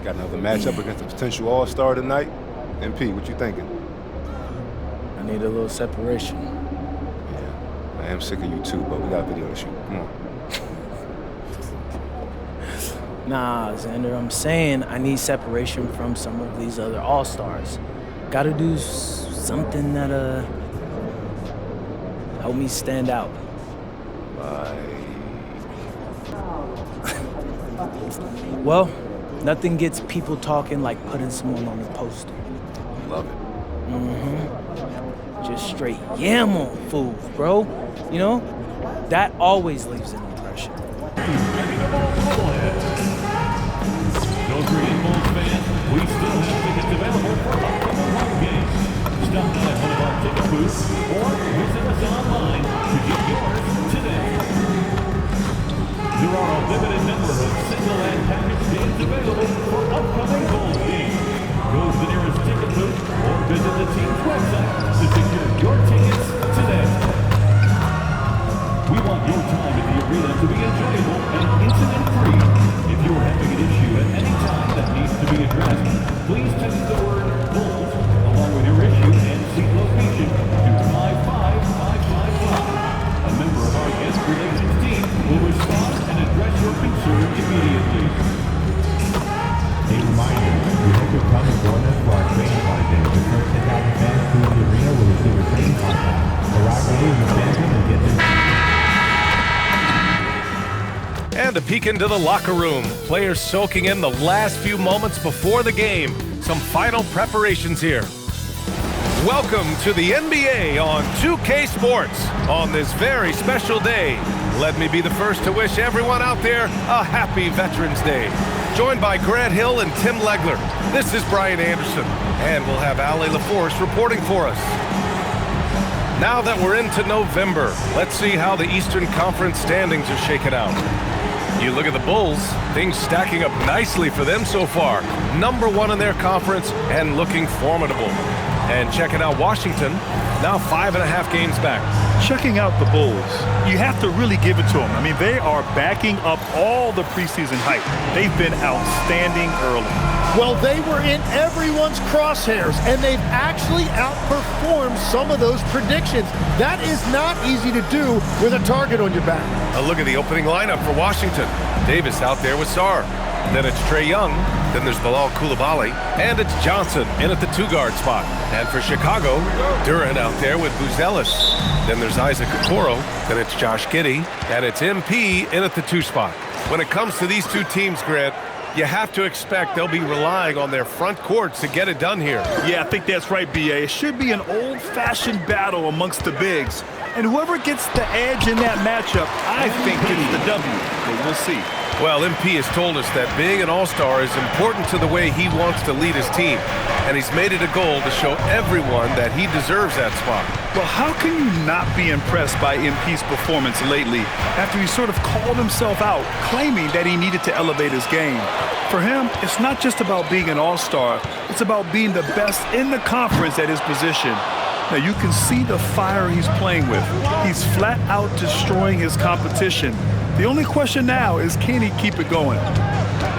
Got another matchup against a potential all-star tonight. MP, what you thinking? I need a little separation. Yeah, I am sick of you too, but we got a video to shoot. Come on. Nah, Xander, I'm saying I need separation from some of these other all-stars. Gotta do something that, help me stand out. Well, nothing gets people talking like putting someone on the poster. Love it. Just straight yam on food, bro. You know, that always leaves an impression. Don't forget, Bulls fans, we still have tickets available for upcoming home games. Stop by one of our ticket booths or visit us online to get yours today. There are a limited number of single and package games available for upcoming Bulls games. Go to the nearest ticket booth or visit the team's website to secure your tickets today. We want your time at the arena to be enjoyable and incident-free. If you are having an issue at any time that needs to be addressed, please text the word Bulls along with your issue and seat location to 55555. A member of our guest relations team will respond and address your concern immediately. A reminder, we hope you'll come and join us for our training card day. The first 10,000 fans to the arena will receive a training card. Arrive early in the fandom and get this. And a peek into the locker room. Players soaking in the last few moments before the game. Some final preparations here. Welcome to the NBA on 2K Sports on this very special day. Let me be the first to wish everyone out there a happy Veterans Day. Joined by Grant Hill and Tim Legler, this is Brian Anderson, and we'll have Ali LaForce reporting for us. Now that we're into November, let's see how the Eastern Conference standings are shaking out. You look at the Bulls, things stacking up nicely for them so far. #1 in their conference and looking formidable. And checking out Washington, now 5.5 games back. Checking out the Bulls, you have to really give it to them. I mean, they are backing up all the preseason hype. They've been outstanding early. Well, they were in everyone's crosshairs, and they've actually outperformed some of those predictions. That is not easy to do with a target on your back. A look at the opening lineup for Washington. Davis out there with Sarr. Then it's Trae Young. Then there's Bilal Coulibaly. And it's Johnson in at the 2-guard spot. And for Chicago, Durant out there with Buzelis. Then there's Isaac Okoro. Then it's Josh Giddey. And it's MP in at the 2 spot. When it comes to these two teams, Grant, you have to expect they'll be relying on their front courts to get it done here. Yeah, I think that's right, B.A. It should be an old-fashioned battle amongst the bigs. And whoever gets the edge in that matchup, I think gets the W. But we'll see. Well, MP has told us that being an all-star is important to the way he wants to lead his team. And he's made it a goal to show everyone that he deserves that spot. Well, how can you not be impressed by MP's performance lately after he sort of called himself out, claiming that he needed to elevate his game? For him, it's not just about being an all-star. It's about being the best in the conference at his position. Now, you can see the fire he's playing with. He's flat out destroying his competition. The only question now is, can he keep it going?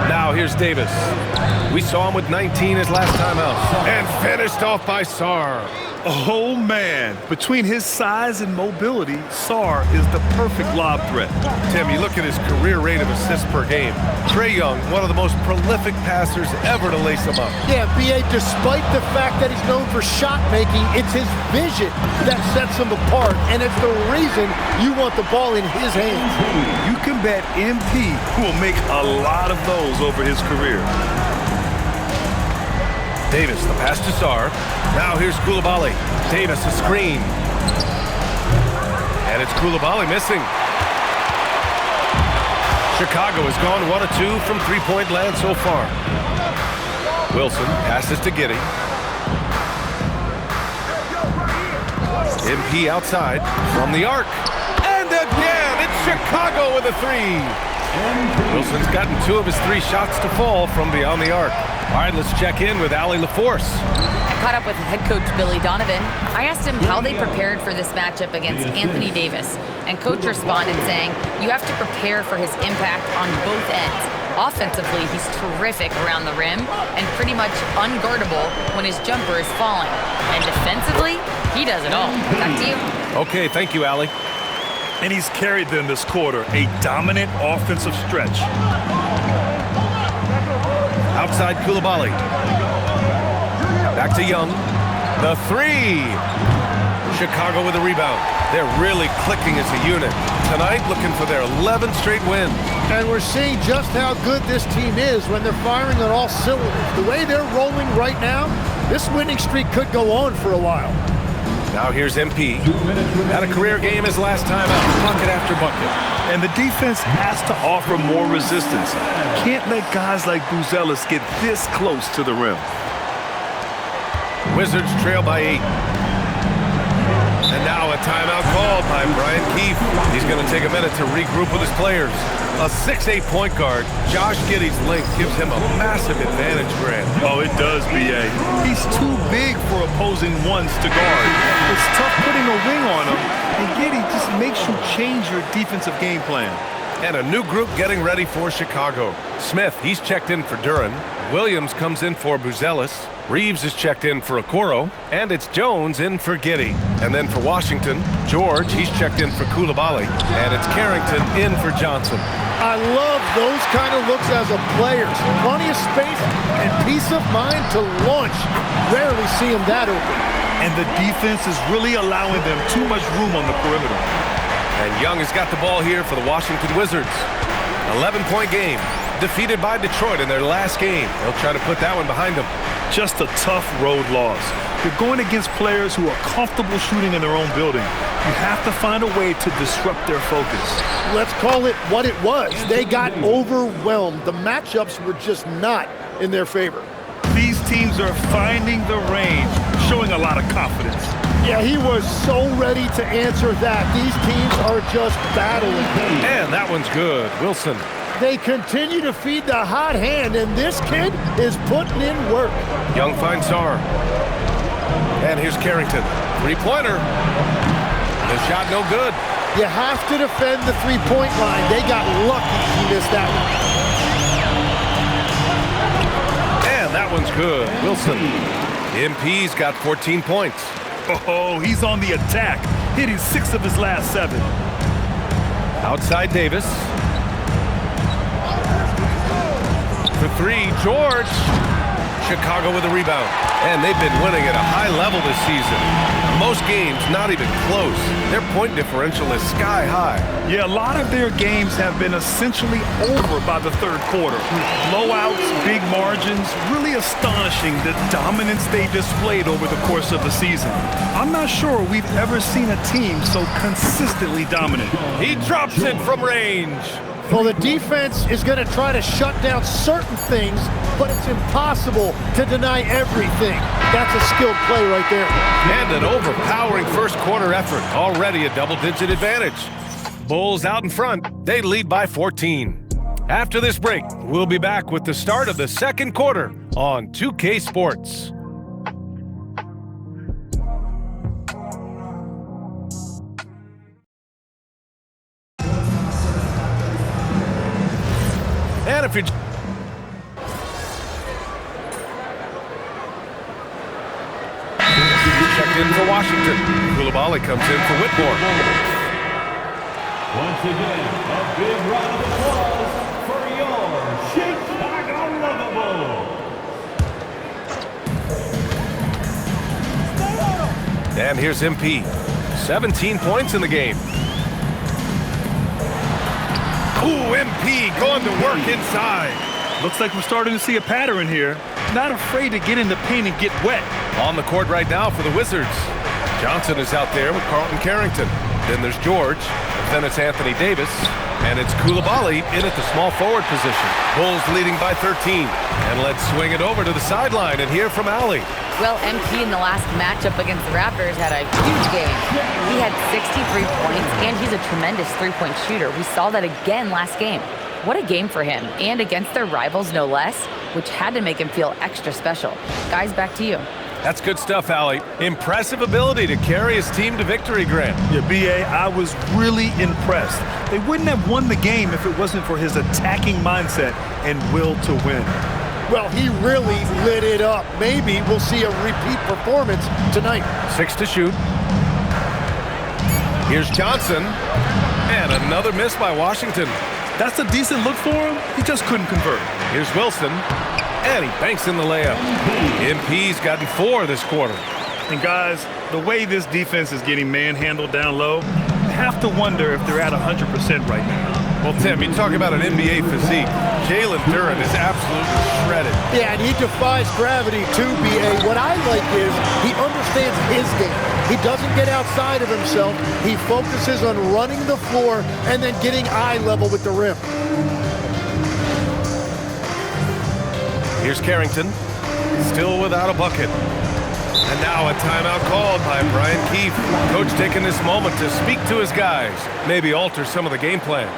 Now here's Davis. We saw him with 19 his last time out. And finished off by Sarr. Oh, man. Between his size and mobility, Sarr is the perfect lob threat. Tim, you look at his career rate of assists per game. Trae Young, one of the most prolific passers ever to lace him up. Yeah, B.A., despite the fact that he's known for shot making, it's his vision that sets him apart, and it's the reason you want the ball in his hands. You can bet MP will make a lot of those over his career. Davis, the pass to Sarr. Now here's Coulibaly. Davis, a screen. And it's Coulibaly missing. Chicago has gone 1 of 2 from three-point land so far. Wilson passes to Giddey. MP outside from the arc. And again, it's Chicago with a 3. Wilson's gotten 2 of his 3 shots to fall from beyond the arc. All right, let's check in with Ali LaForce. I caught up with head coach Billy Donovan. I asked him how they prepared for this matchup against Anthony Davis. And coach responded saying, you have to prepare for his impact on both ends. Offensively, he's terrific around the rim and pretty much unguardable when his jumper is falling. And defensively, he does it all. Back to you. Okay, thank you, Allie. And he's carried them this quarter, a dominant offensive stretch. Outside Coulibaly. Back to Young. The three. Chicago with a rebound. They're really clicking as a unit. Tonight, looking for their 11th straight win. And we're seeing just how good this team is when they're firing on all cylinders. The way they're rolling right now, this winning streak could go on for a while. Now here's MP. Had a career game his last time out, bucket after bucket. And the defense has to offer more resistance. Can't let guys like Buzelis get this close to the rim. Wizards trail by 8. And now a timeout called by Brian Keefe. He's going to take a minute to regroup with his players. A 6'8" point guard, Josh Giddey's length gives him a massive advantage, Grant. Oh, it does, B.A. He's too big for opposing ones to guard. It's tough putting a wing on him, and Giddey just makes you change your defensive game plan. And a new group getting ready for Chicago. Smith, he's checked in for Duren. Williams comes in for Buzelis. Reeves is checked in for Okoro. And it's Jones in for Giddey. And then for Washington, George, he's checked in for Coulibaly. And it's Carrington in for Johnson. I love those kind of looks as a player. Plenty of space and peace of mind to launch. Rarely see him that open. And the defense is really allowing them too much room on the perimeter. And Young has got the ball here for the Washington Wizards. 11-point game. Defeated by Detroit in their last game. They'll try to put that one behind them. Just a tough road loss. You're going against players who are comfortable shooting in their own building. You have to find a way to disrupt their focus. Let's call it what it was. They got overwhelmed. The matchups were just not in their favor. These teams are finding the range, showing a lot of confidence. Yeah, he was so ready to answer that. These teams are just battling. And that one's good. Wilson. They continue to feed the hot hand, and this kid is putting in work. Young finds Sarr. And here's Carrington. Three-pointer. The shot no good. You have to defend the three-point line. They got lucky he missed that one. And that one's good. Wilson. MP's got 14 points. Oh, he's on the attack, hitting 6 of his last 7. Outside Davis. For 3, George. Chicago with a rebound. And they've been winning at a high level this season. Most games not even close. Their point differential is sky high. Yeah, a lot of their games have been essentially over by the third quarter. Blowouts, big margins, really astonishing the dominance they displayed over the course of the season. I'm not sure we've ever seen a team so consistently dominant. He drops it from range. Well, the defense is going to try to shut down certain things, but it's impossible to deny everything. That's a skilled play right there. And an overpowering first quarter effort. Already a double-digit advantage. Bulls out in front. They lead by 14. After this break, we'll be back with the start of the second quarter on 2K Sports. And if you're checked in for Washington, Coulibaly comes in for Whitmore. Once again, a big round of applause for your Chicago Lovables. And here's MP. 17 points in the game. Ooh, MP going to work inside. Looks like we're starting to see a pattern here. Not afraid to get in the paint and get wet. On the court right now for the Wizards. Johnson is out there with Carlton Carrington. Then there's George. Then it's Anthony Davis. And it's Coulibaly in at the small forward position. Bulls leading by 13. And let's swing it over to the sideline and hear from Allie. Well, MP in the last matchup against the Raptors had a huge game. He had 63 points, and he's a tremendous three-point shooter. We saw that again last game. What a game for him, and against their rivals no less, which had to make him feel extra special. Guys, back to you. That's good stuff, Allie. Impressive ability to carry his team to victory, Grant. Yeah, B.A., I was really impressed. They wouldn't have won the game if it wasn't for his attacking mindset and will to win. Well, he really lit it up. Maybe we'll see a repeat performance tonight. 6 to shoot. Here's Johnson. And another miss by Washington. That's a decent look for him. He just couldn't convert. Here's Wilson. And he banks in the layup. MP's gotten 4 this quarter. And guys, the way this defense is getting manhandled down low, I have to wonder if they're at 100% right now. Well, Tim, you talk about an NBA physique. Jalen Duren is absolutely shredded. Yeah, and he defies gravity too, B.A. What I like is he understands his game. He doesn't get outside of himself. He focuses on running the floor and then getting eye level with the rim. Here's Carrington, still without a bucket. And now a timeout called by Brian Keefe. Coach taking this moment to speak to his guys, maybe alter some of the game plan.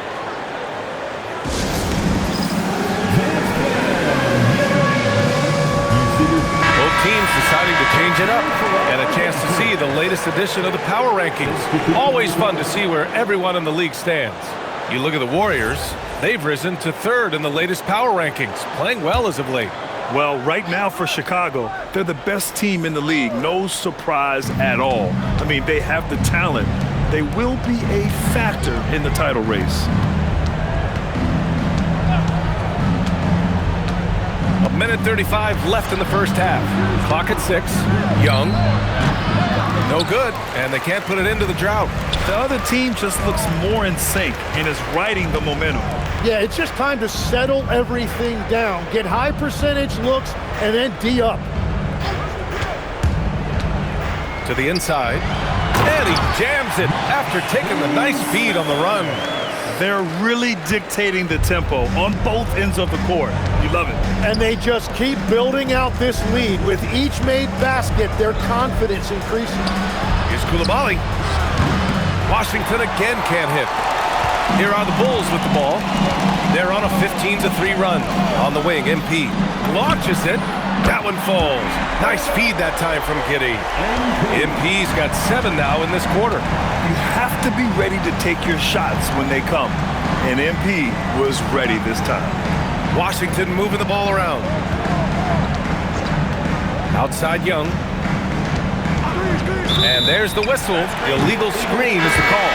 Both teams deciding to change it up, and a chance to see the latest edition of the power rankings. Always fun to see where everyone in the league stands. You look at the Warriors, they've risen to 3rd in the latest power rankings, playing well as of late. Well, right now for Chicago, they're the best team in the league. No surprise at all. I mean, they have the talent. They will be a factor in the title race. A minute 35 left in the first half. Clock at 6. Young. No good, and they can't put it into the drought. The other team just looks more in sync and is riding the momentum. Yeah, it's just time to settle everything down, get high percentage looks, and then D up. To the inside, and he jams it after taking the nice feed on the run. They're really dictating the tempo on both ends of the court. You love it. And they just keep building out this lead. With each made basket, their confidence increases. Here's Coulibaly. Washington again can't hit. Here are the Bulls with the ball. They're on a 15-3 run. On the wing, MP launches it. That one falls. Nice feed that time from Giddey. MP's got 7 now in this quarter. You have to be ready to take your shots when they come. And MP was ready this time. Washington moving the ball around. Outside Young. And there's the whistle. Illegal screen is the call.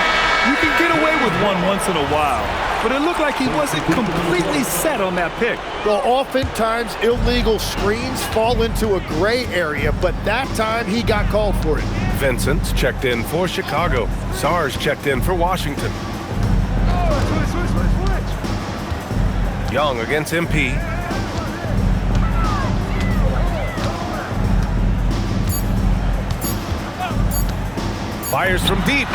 You can get away with one once in a while, but it looked like he wasn't completely set on that pick. Well, oftentimes illegal screens fall into a gray area, but that time he got called for it. Vincent's checked in for Chicago. Sarge checked in for Washington. Young against MP. Fires from deep.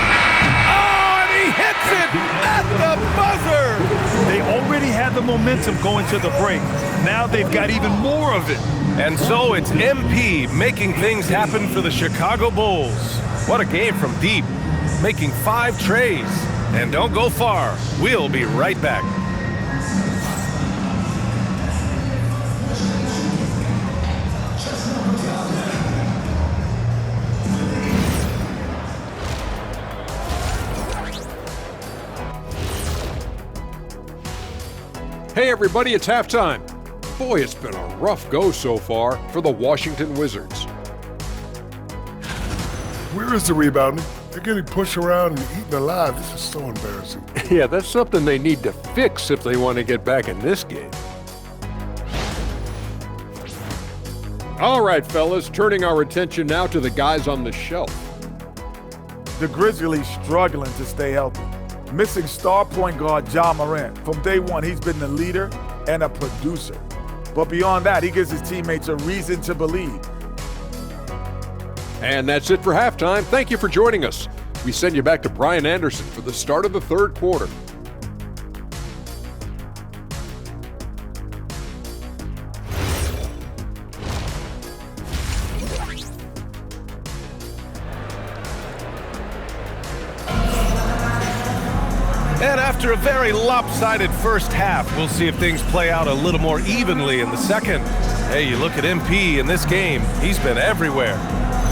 He hits it at the buzzer! They already had the momentum going to the break. Now they've got even more of it. And so it's MP making things happen for the Chicago Bulls. What a game from deep, making 5 trays. And don't go far. We'll be right back. Hey everybody, it's halftime. Boy, it's been a rough go so far for the Washington Wizards. Where is the rebounding? They're getting pushed around and eaten alive. This is so embarrassing. Yeah, that's something they need to fix if they want to get back in this game. All right, fellas, turning our attention now to the guys on the shelf. The Grizzlies struggling to stay healthy. Missing star point guard Ja Morant. From day one, he's been the leader and a producer. But beyond that, he gives his teammates a reason to believe. And that's it for halftime. Thank you for joining us. We send you back to Brian Anderson for the start of the third quarter. And after a very lopsided first half, we'll see if things play out a little more evenly in the second. Hey, you look at MP in this game, he's been everywhere.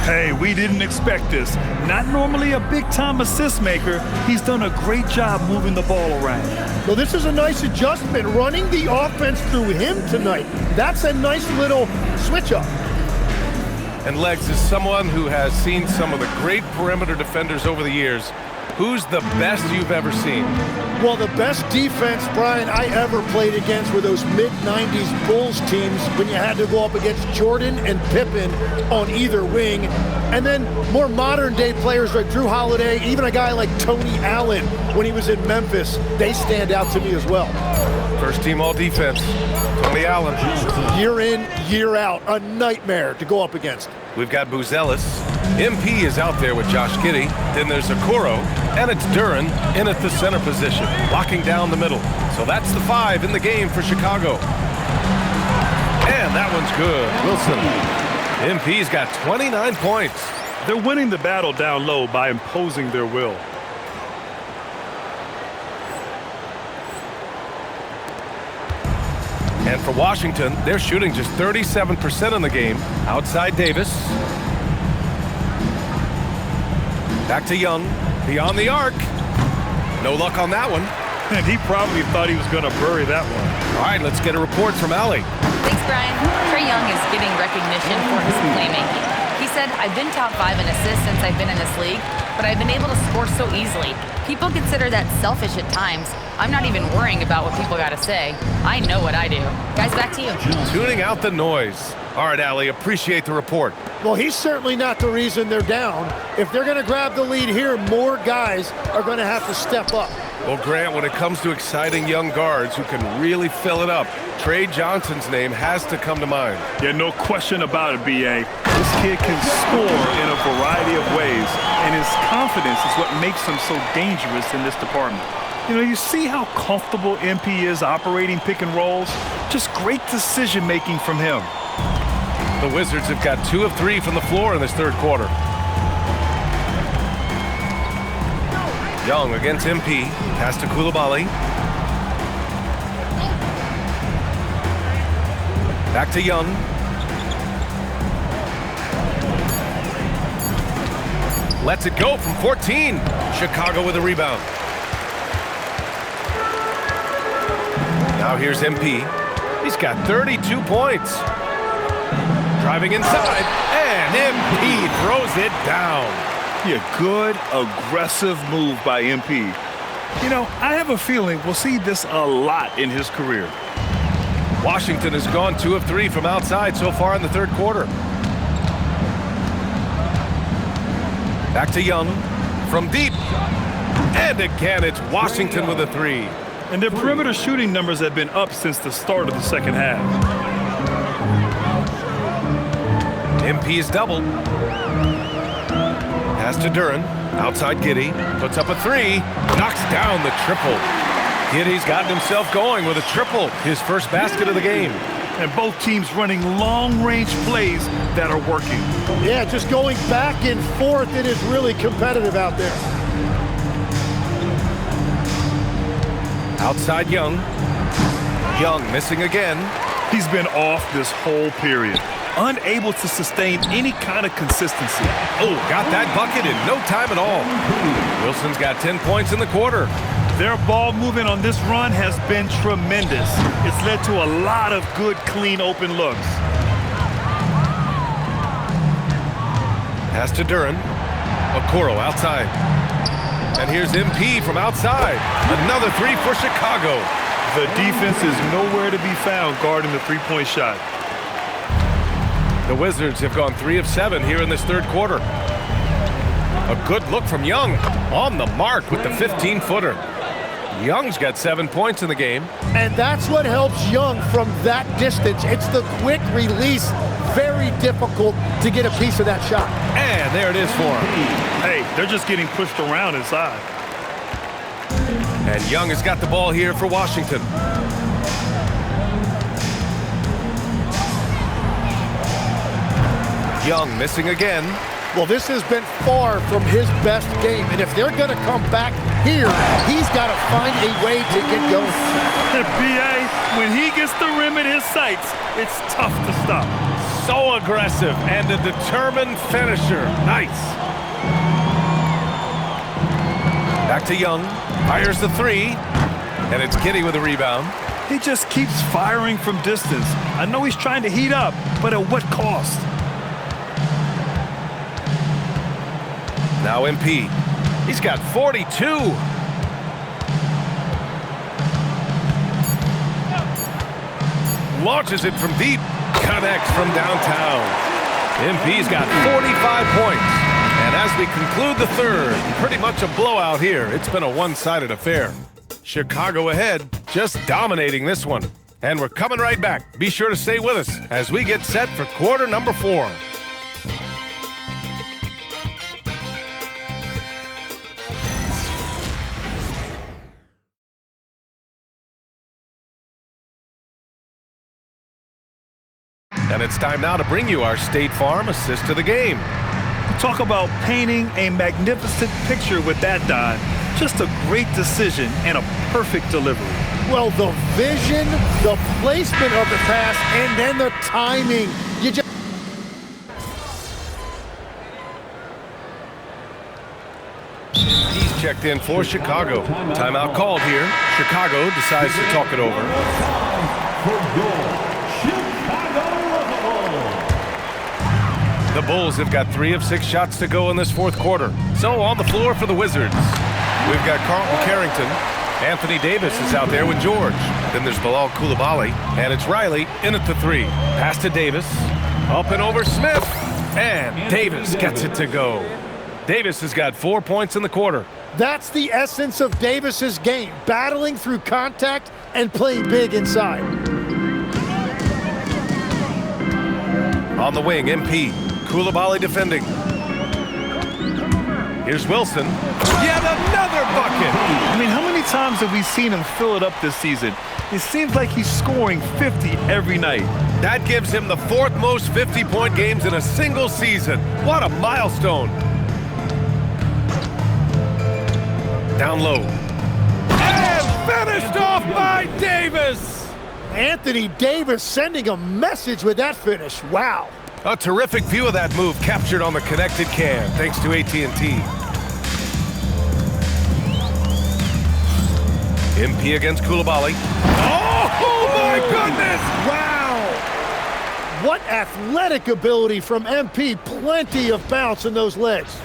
Hey, we didn't expect this. Not normally a big-time assist maker, he's done a great job moving the ball around. Well, this is a nice adjustment, running the offense through him tonight. That's a nice little switch-up. And Legs is someone who has seen some of the great perimeter defenders over the years. Who's the best you've ever seen? Well, the best defense, Brian, I ever played against were those mid-90s Bulls teams when you had to go up against Jordan and Pippen on either wing. And then more modern-day players like Drew Holiday, even a guy like Tony Allen when he was in Memphis, they stand out to me as well. First team all defense, Tony Allen. Year in, year out, a nightmare to go up against. We've got Buzelis. MP is out there with Josh Giddey. Then there's Okoro, and it's Duren in at the center position, locking down the middle. So that's the 5 in the game for Chicago. And that one's good. Wilson. MP's got 29 points. They're winning the battle down low by imposing their will. And for Washington, they're shooting just 37% in the game. Outside Davis. Back to Young. Beyond the arc. No luck on that one. And he probably thought he was going to bury that one. All right, let's get a report from Allie. Thanks, Brian. Trae Young is getting recognition for his playmaking. He said, "I've been top 5 in assists since I've been in this league, but I've been able to score so easily. People consider that selfish at times. I'm not even worrying about what people got to say. I know what I do." Guys, back to you. Tuning out the noise. All right, Allie, appreciate the report. Well, he's certainly not the reason they're down. If they're going to grab the lead here, more guys are going to have to step up. Well, Grant, when it comes to exciting young guards who can really fill it up, Trey Johnson's name has to come to mind. Yeah, no question about it, B.A. This kid can score in a variety of ways, and his confidence is what makes him so dangerous in this department. You know, you see how comfortable MP is operating pick and rolls? Just great decision-making from him. The Wizards have got 2 of 3 from the floor in this third quarter. Young against MP. Pass to Coulibaly. Back to Young. Lets it go from 14. Chicago with a rebound. Now here's MP. He's got 32 points. Driving inside, and MP throws it down. Yeah, good, aggressive move by MP. You know, I have a feeling we'll see this a lot in his career. Washington has gone 2 of 3 from outside so far in the third quarter. Back to Young from deep. And again, it's Washington with a 3. And their perimeter shooting numbers have been up since the start of the second half. MP is doubled. Pass to Duren. Outside Giddey. Puts up a 3. Knocks down the triple. Giddey's gotten himself going with a triple. His first basket of the game. And both teams running long-range plays that are working. Yeah, just going back and forth. It is really competitive out there. Outside Young. Young missing again. He's been off this whole period. Unable to sustain any kind of consistency. Oh, got that bucket in no time at all. Wilson's got 10 points in the quarter. Their ball movement on this run has been tremendous. It's led to a lot of good, clean, open looks. Pass to Duren. Okoro outside. And here's MP from outside. Another 3 for Chicago. The defense is nowhere to be found guarding the three-point shot. The Wizards have gone 3 of 7 here in this third quarter. A good look from Young. On the mark with the 15-footer. Young's got 7 points in the game. And that's what helps Young from that distance. It's the quick release. Very difficult to get a piece of that shot. And there it is for him. Hey, they're just getting pushed around inside. And Young has got the ball here for Washington. Young missing again. Well, this has been far from his best game, and if they're going to come back here, he's got to find a way to get going. B.A., when he gets the rim in his sights, it's tough to stop. So aggressive and a determined finisher. Nice. Back to Young. Fires the three. And it's Giddey with a rebound. He just keeps firing from distance. I know he's trying to heat up, but at what cost? Now MP. He's got 42. Launches it from deep. Connects from downtown. MP's got 45 points. And as we conclude the third, pretty much a blowout here. It's been a one-sided affair. Chicago ahead, just dominating this one. And we're coming right back. Be sure to stay with us as we get set for quarter number 4. And it's time now to bring you our State Farm assist to the game. Talk about painting a magnificent picture with that, Don. Just a great decision and a perfect delivery. Well, the vision, the placement of the pass, and then the timing. He's checked in for Chicago. Timeout called here. Chicago decides to talk it over. The Bulls have got 3 of 6 shots to go in this fourth quarter. So on the floor for the Wizards, we've got Carlton Carrington. Anthony Davis is out there with George. Then there's Bilal Coulibaly, and it's Riley in at the 3. Pass to Davis. Up and over Smith. And Davis gets it to go. Davis has got 4 points in the quarter. That's the essence of Davis's game, battling through contact and playing big inside. On the wing, MP. Coulibaly defending. Here's Wilson. Yet another bucket. I mean, how many times have we seen him fill it up this season? It seems like he's scoring 50 every night. That gives him the 4th most 50-point games in a single season. What a milestone. Down low. And finished off by Davis. Anthony Davis sending a message with that finish. Wow. A terrific view of that move captured on the connected cam, thanks to AT&T. MP against Coulibaly. Oh my goodness! Wow! What athletic ability from MP. Plenty of bounce in those legs.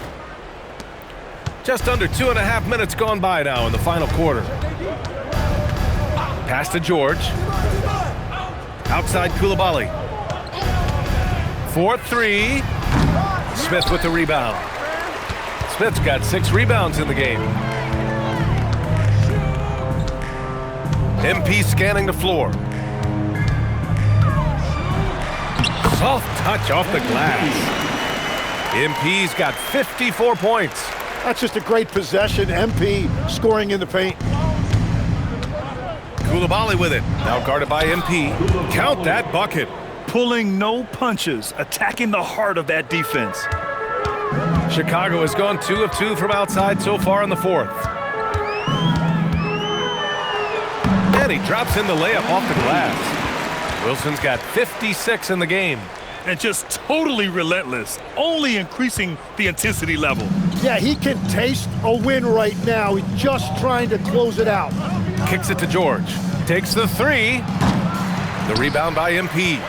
Just under 2.5 minutes gone by now in the final quarter. Pass to George. Outside Coulibaly. 4-3. Smith with the rebound. Smith's got 6 rebounds in the game. MP scanning the floor. Soft touch off the glass. MP's got 54 points. That's just a great possession. MP scoring in the paint. Coulibaly with it. Now guarded by MP. Count that bucket. Pulling no punches, attacking the heart of that defense. Chicago has gone 2 of 2 from outside so far in the 4th. And he drops in the layup off the glass. Wilson's got 56 in the game. And just totally relentless, only increasing the intensity level. Yeah, he can taste a win right now. He's just trying to close it out. Kicks it to George. Takes the 3. The rebound by MP.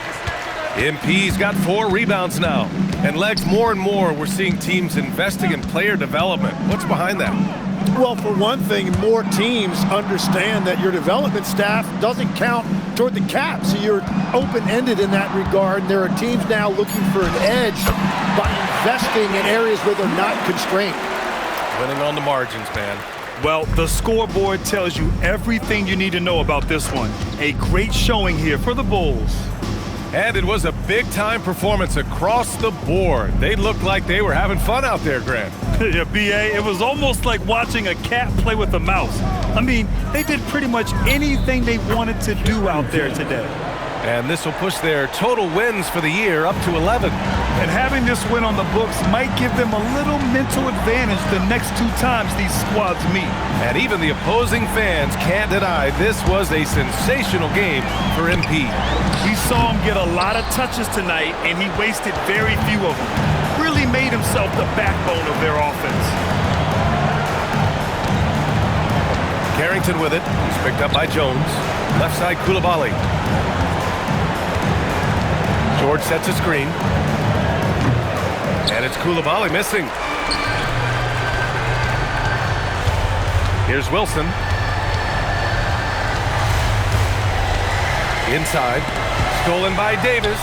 MP's got 4 rebounds now. And Legs, more and more, we're seeing teams investing in player development. What's behind that? Well, for one thing, more teams understand that your development staff doesn't count toward the cap, so you're open-ended in that regard. And there are teams now looking for an edge by investing in areas where they're not constrained. Winning on the margins, man. Well, the scoreboard tells you everything you need to know about this one. A great showing here for the Bulls. And it was a big-time performance across the board. They looked like they were having fun out there, Grant. Yeah, B.A., it was almost like watching a cat play with a mouse. I mean, they did pretty much anything they wanted to do out there today. And this will push their total wins for the year up to 11. And having this win on the books might give them a little mental advantage the next 2 times these squads meet. And even the opposing fans can't deny this was a sensational game for MP. We saw him get a lot of touches tonight, and he wasted very few of them. Really made himself the backbone of their offense. Carrington with it. He's picked up by Jones. Left side, Koulibaly. George sets a screen. And it's Koulibaly missing. Here's Wilson. Inside. Stolen by Davis.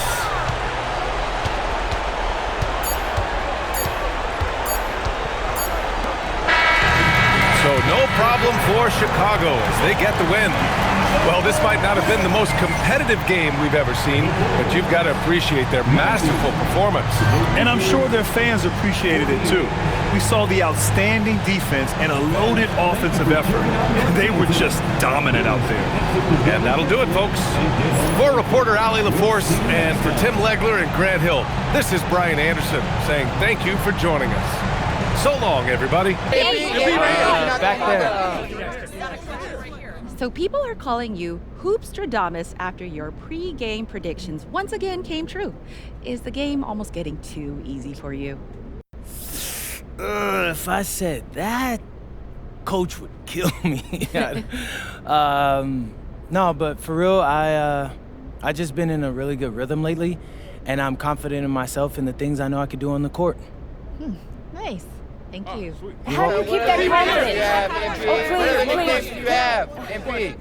So no problem for Chicago as they get the win. Well, this might not have been the most competitive game we've ever seen, but you've got to appreciate their masterful performance. And I'm sure their fans appreciated it too. We saw the outstanding defense and a loaded offensive effort. They were just dominant out there. And that'll do it, folks. For reporter Ali LaForce and for Tim Legler and Grant Hill, this is Brian Anderson saying thank you for joining us. So long, everybody. Back there. So people are calling you Hoopstradamus after your pre-game predictions once again came true. Is the game almost getting too easy for you? If I said that, Coach would kill me. No, but for real, I just been in a really good rhythm lately, and I'm confident in myself and the things I know I could do on the court. Nice. Thank you. How do you keep that confidence? Oh, please, please. You have, MP.